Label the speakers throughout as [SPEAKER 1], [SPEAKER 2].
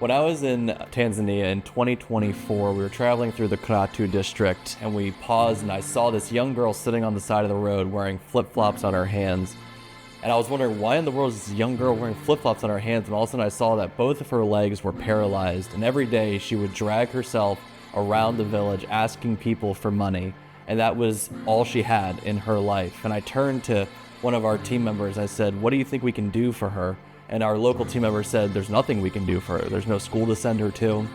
[SPEAKER 1] When I was in Tanzania in 2024, we were traveling through the Karatu District, and we paused and I saw this young girl sitting on the side of the road wearing flip-flops on her hands. And I was wondering, why in the world is this young girl wearing flip-flops on her hands? And all of a sudden I saw that both of her legs were paralyzed, and every day she would drag herself around the village asking people for money. And that was all she had in her life. And I turned to one of our team members. I said, "What do you think we can do for her?" And our local team member said, "There's nothing we can do for her. There's no school to send her to.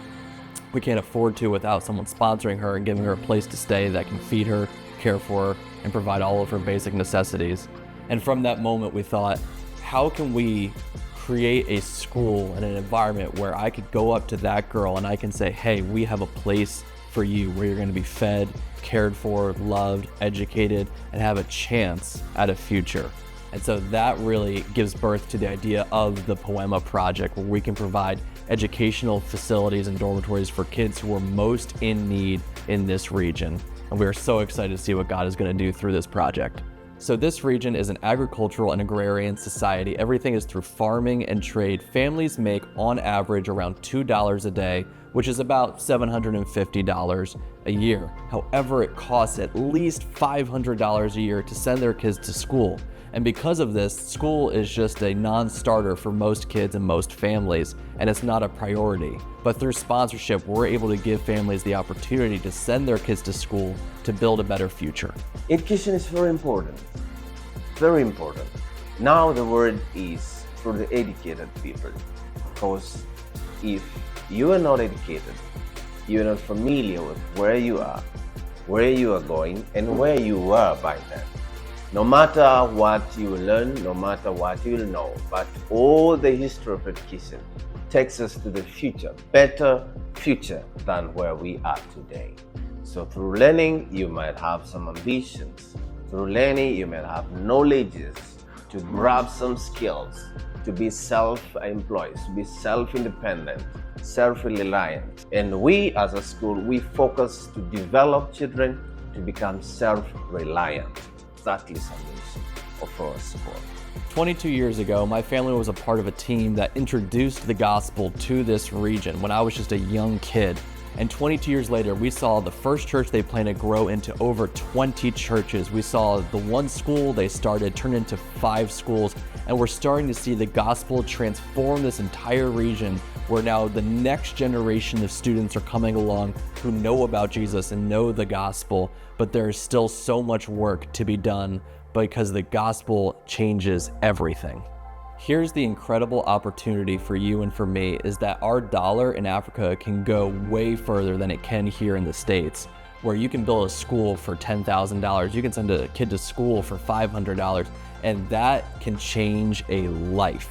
[SPEAKER 1] We can't afford to without someone sponsoring her and giving her a place to stay that can feed her, care for her, and provide all of her basic necessities." And from that moment, we thought, how can we create a school and an environment where I could go up to that girl and I can say, "Hey, we have a place for you where you're going to be fed, cared for, loved, educated, and have a chance at a future." And so that really gives birth to the idea of the Poema Project, where we can provide educational facilities and dormitories for kids who are most in need in this region. And we are so excited to see what God is going to do through this project. So this region is an agricultural and agrarian society. Everything is through farming and trade. Families make on average around $2 a day, which is about $750 a year. However, it costs at least $500 a year to send their kids to school. And because of this, school is just a non-starter for most kids and most families, and it's not a priority. But through sponsorship, we're able to give families the opportunity to send their kids to school to build a better future.
[SPEAKER 2] Education is very important, very important. Now the word is for the educated people, because if you are not educated, you are not familiar with where you are going, and where you were by then. No matter what you learn, no matter what you know, but all the history of education takes us to the future, better future than where we are today. So through learning, you might have some ambitions. Through learning, you might have knowledges to grab some skills, to be self-employed, to be self-independent, self-reliant. And we as a school, we focus to develop children to become self-reliant. That is the mission of our school.
[SPEAKER 1] 22 years ago, my family was a part of a team that introduced the gospel to this region when I was just a young kid. And 22 years later, we saw the first church they planted grow into over 20 churches. We saw the one school they started turn into 5 schools. And we're starting to see the gospel transform this entire region, where now the next generation of students are coming along who know about Jesus and know the gospel, but there is still so much work to be done because the gospel changes everything. Here's the incredible opportunity for you and for me, is that our dollar in Africa can go way further than it can here in the States, where you can build a school for $10,000, you can send a kid to school for $500, and that can change a life.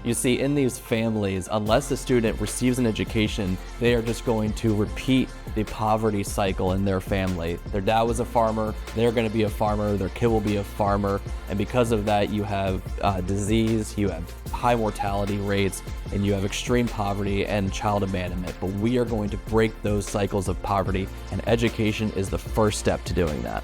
[SPEAKER 1] You see, in these families, unless the student receives an education, they are just going to repeat the poverty cycle in their family. Their dad was a farmer, they're going to be a farmer, their kid will be a farmer, and because of that, you have disease, you have high mortality rates, and you have extreme poverty and child abandonment. But we are going to break those cycles of poverty, and education is the first step to doing that.